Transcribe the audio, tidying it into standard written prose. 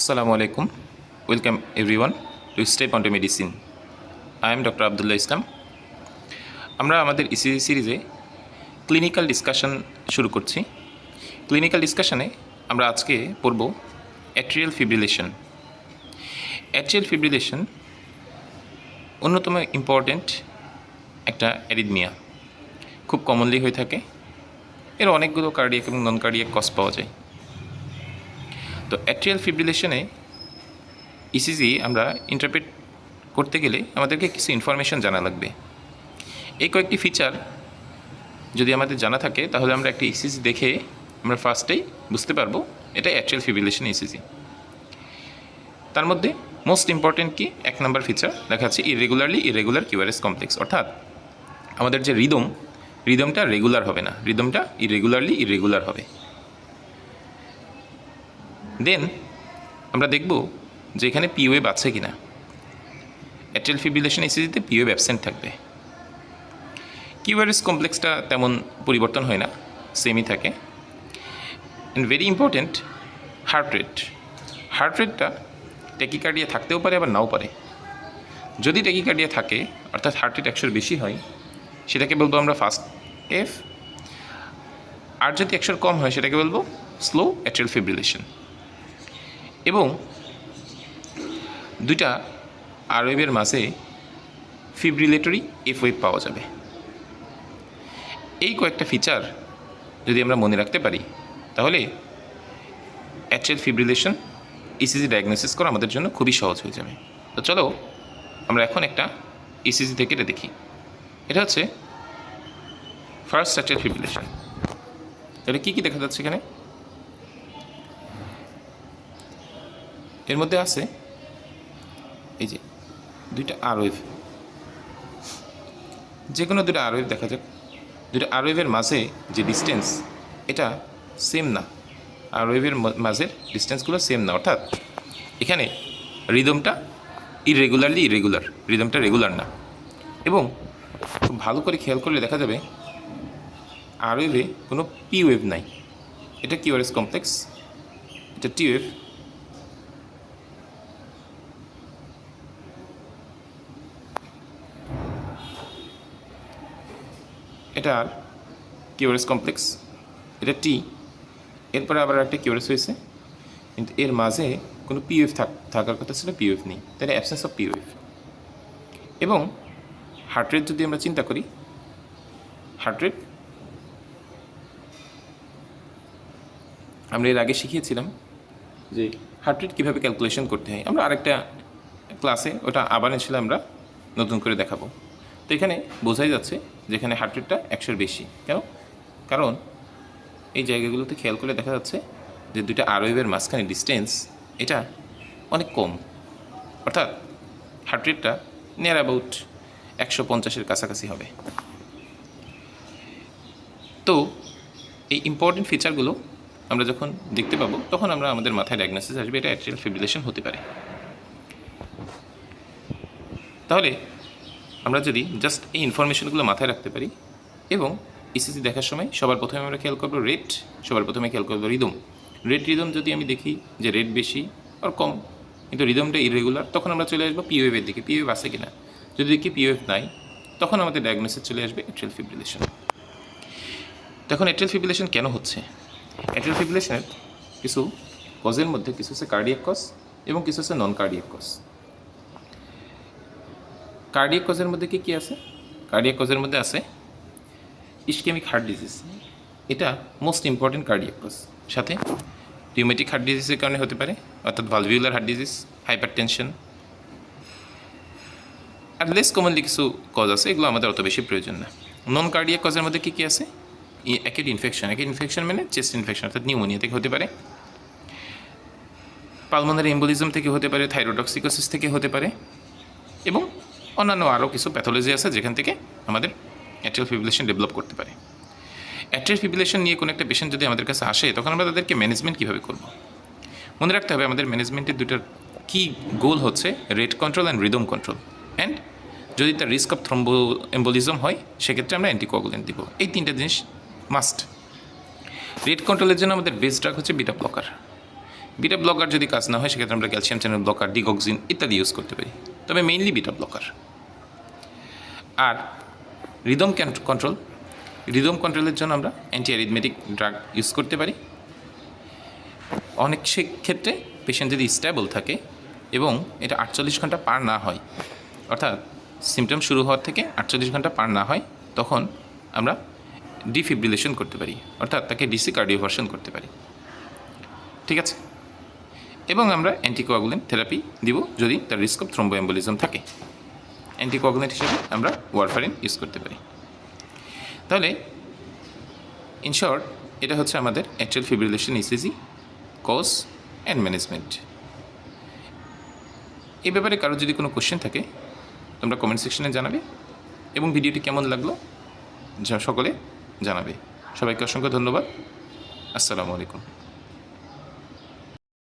Assalamu alaikum. Welcome everyone to Step onto Medicine. I am Dr. Abdullah Islam. আমরা আমাদের ECG সিরিজে clinical discussion শুরু করছি। Clinical ডিসকাশনে আমরা আজকে পড়ব অ্যাট্রিয়াল ফিব্রিলেশন। অ্যাট্রিয়াল ফিব্রিলেশন অন্যতম ইম্পর্ট্যান্ট একটা অ্যারিথমিয়া, খুব কমনলি হয়ে থাকে। এর অনেকগুলো কার্ডিয়াক এবং নন কার্ডিয়াক কজ পাওয়া যায়। তো অ্যাট্রিয়াল ফিব্রিলেশনে ইসিজি আমরা ইন্টারপ্রেট করতে গেলে আমাদেরকে কিছু ইনফরমেশন জানা লাগবে। এই কয়েকটি ফিচার যদি আমাদের জানা থাকে তাহলে আমরা একটা ইসিজি দেখে আমরা ফার্স্টেই বুঝতে পারবো এটা অ্যাট্রিয়াল ফিব্রিলেশন ইসিজি। তার মধ্যে মোস্ট ইম্পর্টেন্ট কি, এক নাম্বার ফিচার দেখা যাচ্ছে ইরেগুলার কিউআরএস কমপ্লেক্স, অর্থাৎ আমাদের যে রিদমটা রেগুলার হবে না, রিদমটা ইরেগুলার হবে। দেন আমরা দেখব যে এখানে পি ওয়েভ আছে কিনা। অ্যাট্রিয়াল ফিব্রিলেশন ইসিজিতে পি ওয়েভ অ্যাবসেন্ট থাকবে। কিউআরএস কমপ্লেক্সটা তেমন পরিবর্তন হয় না, সেমই থাকে। অ্যান্ড ভেরি ইম্পর্ট্যান্ট হার্ট রেটটা ট্যাকিকার্ডিয়া থাকতেও পারে আবার নাও পারে। যদি ট্যাকিকার্ডিয়া থাকে অর্থাৎ হার্ট রেট 100-র বেশি হয় সেটাকে বলবো আমরা ফাস্ট এফ, আর যদি 100-র কম হয় সেটাকে বলবো স্লো অ্যাট্রিয়াল ফিব্রিলেশন। এবং দুইটা আর ওয়েভের মাঝে ফিব্রিলেটরি এফ ওয়েভ পাওয়া যাবে। এই কয়েকটা ফিচার যদি আমরা মনে রাখতে পারি তাহলে অ্যাট্রিয়াল ফিব্রিলেশন ইসিজি ডায়াগনোসিস করা আমাদের জন্য খুবই সহজ হয়ে যাবে। তো চলো আমরা এখন একটা ইসিজি থেকে এটা দেখি। এটা হচ্ছে ফার্স্ট অ্যাট্রিয়াল ফিব্রিলেশন। এটা কী দেখা যাচ্ছে এখানে? এর মধ্যে আছে এই যে দুইটা আর ওয়েভ, যে কোনো দুটো আর ওয়েভ দেখা যাক। দুটো আর ওয়েভের মাঝে যে ডিস্টেন্স এটা সেম না, আর ওয়েভের মাঝের ডিস্টেন্সগুলো সেম না, অর্থাৎ এখানে রিদমটা রিদমটা রেগুলার না। এবং খুব ভালো করে খেয়াল করলে দেখা যাবে আর ওয়েভে কোনো পি ওয়েভ নাই। এটা কিউআরএস কমপ্লেক্স, এটা টি ওয়েভ। এটা আর কিউআরএস কমপ্লেক্স, এটা টি। এরপরে আবার একটা কিউআরএস হয়েছে, কিন্তু এর মাঝে কোনো পিওএফ থাকার কথা ছিল, পিওএফ নেই, তাহলে অ্যাবসেন্স অফ পিওএফ। এবং হার্ট রেট যদি আমরা চিন্তা করি, হার্ট রেট আমরা এর আগে শিখিয়েছিলাম যে হার্ট রেট কীভাবে ক্যালকুলেশন করতে হয়। আমরা আরেকটা ক্লাসে ওটা আবার এসে আমরা নতুন করে দেখাবো। তো এখানে বোঝাই যাচ্ছে যে এখানে হার্ট রেটটা 100-র বেশি। কেন? কারণ এই জায়গাগুলোতে খেয়াল করে দেখা যাচ্ছে যে দুইটা আর ওয়েভের মাঝখানে ডিস্টেন্স এটা অনেক কম, অর্থাৎ হার্ট রেটটা নিয়ার অ্যাবাউট 150-এর কাছাকাছি হবে। তো এই ইম্পর্টেন্ট ফিচারগুলো আমরা যখন দেখতে পাবো তখন আমরা আমাদের মাথায় ডায়াগনোসিস আসবে এটা অ্যাট্রিয়াল ফিব্রিলেশন হতে পারে। তাহলে আমরা যদি জাস্ট এই ইনফরমেশনগুলো মাথায় রাখতে পারি এবং ইসিজি দেখার সময় সবার প্রথমে আমরা খেয়াল করবো রেট, সবার প্রথমে খেয়াল করবো রিদম। রিদম যদি আমি দেখি যে রেট বেশি আর কম কিন্তু রিদমটা ইরেগুলার, তখন আমরা চলে আসবো পিওএফের দিকে, পিওএফ আছে কিনা। যদি দেখি পিওএফ নাই তখন আমাদের ডায়াগনোসিস চলে আসবে অ্যাট্রিয়াল ফিব্রিলেশন। তখন অ্যাট্রিয়াল ফিব্রিলেশন কেন হচ্ছে? অ্যাট্রিয়াল ফিব্রিলেশনের কিছু কজের মধ্যে কিছু হচ্ছে কার্ডিয়াক কজ এবং কিছু হচ্ছে নন কার্ডিয়াক কজ। কার্ডিয়াক কজের মধ্যে কী আছে? কার্ডিয়াক কজের মধ্যে আছে ইসকেমিক হার্ট ডিজিজ, এটা মোস্ট ইম্পর্টেন্ট কার্ডিয়াক কজ। সাথে রিউমেটিক হার্ট ডিজিজের কারণে হতে পারে, অর্থাৎ ভালভিউলার হার্ট ডিজিজ, হাইপারটেনশন, আর লেস কমনলি কিছু কজ আছে, এগুলো আমাদের অত বেশি প্রয়োজন না। নন কার্ডিয়াক কজের মধ্যে কী আছে? অ্যাকিউট ইনফেকশন মানে চেস্ট ইনফেকশন, অর্থাৎ নিউমোনিয়া থেকে হতে পারে, পালমোনারি এম্বোলিজম থেকে হতে পারে, থাইরোটক্সিকোসিস থেকে হতে পারে, এবং অন্যান্য আরও কিছু প্যাথোলজি আছে যেখান থেকে আমাদের অ্যাট্রিয়াল ফিব্রিলেশন ডেভেলপ করতে পারে। অ্যাট্রিয়াল ফিব্রিলেশন নিয়ে কোনো একটা পেশেন্ট যদি আমাদের কাছে আসে তখন আমরা তাদেরকে ম্যানেজমেন্ট কীভাবে করব? মনে রাখতে হবে আমাদের ম্যানেজমেন্টের দুটার কী গোল হচ্ছে rate control and rhythm control. And যদি তার রিস্ক অফ থ্রম্বো এম্বোলিজম হয় সেক্ষেত্রে আমরা অ্যান্টিকোয়াগুলেন্ট দিব। এই তিনটা জিনিস মাস্ট। রেট কন্ট্রোলের জন্য আমাদের বেস্ট ড্রাগ হচ্ছে বিটা ব্লকার। বিটা ব্লকার যদি কাজ না হয় সেক্ষেত্রে আমরা ক্যালসিয়াম চ্যানেল ব্লকার, ডিগক্সিন ইত্যাদি ইউজ করতে পারি, তবে মেইনলি বিটা ব্লকার। আর রিদম কন্ট্রোলের জন্য আমরা অ্যান্টি অ্যারিথমেটিক ড্রাগ ইউজ করতে পারি। অনেক ক্ষেত্রে পেশেন্ট যদি স্টেবল থাকে এবং এটা 48 ঘন্টা পার না হয়, অর্থাৎ সিমটম শুরু হওয়ার থেকে 48 ঘন্টা পার না হয়, তখন আমরা ডিফিব্রিলেশন করতে পারি, অর্থাৎ তাকে ডিসি কার্ডিওভার্সন করতে পারি। ঠিক আছে, এবং আমরা অ্যান্টিকোয়াগুলেন্ট থেরাপি দিব যদি তার রিস্ক অফ থ্রোম্বোএম্বোলিজম থাকে। অ্যান্টিকোয়াগুলেন্ট হিসেবে আমরা ওয়ারফারিন ইউজ করতে পারি। তাহলে ইন শর্ট, এটা হচ্ছে আমাদের atrial fibrillation ECG cause and management. এই ব্যাপারে কারো যদি কোনো কোশ্চেন থাকে তোমরা কমেন্ট সেকশনে জানাবে, এবং ভিডিওটি কেমন লাগলো সকলে জানাবে। সবাইকে অসংখ্য ধন্যবাদ। আসসালামু আলাইকুম।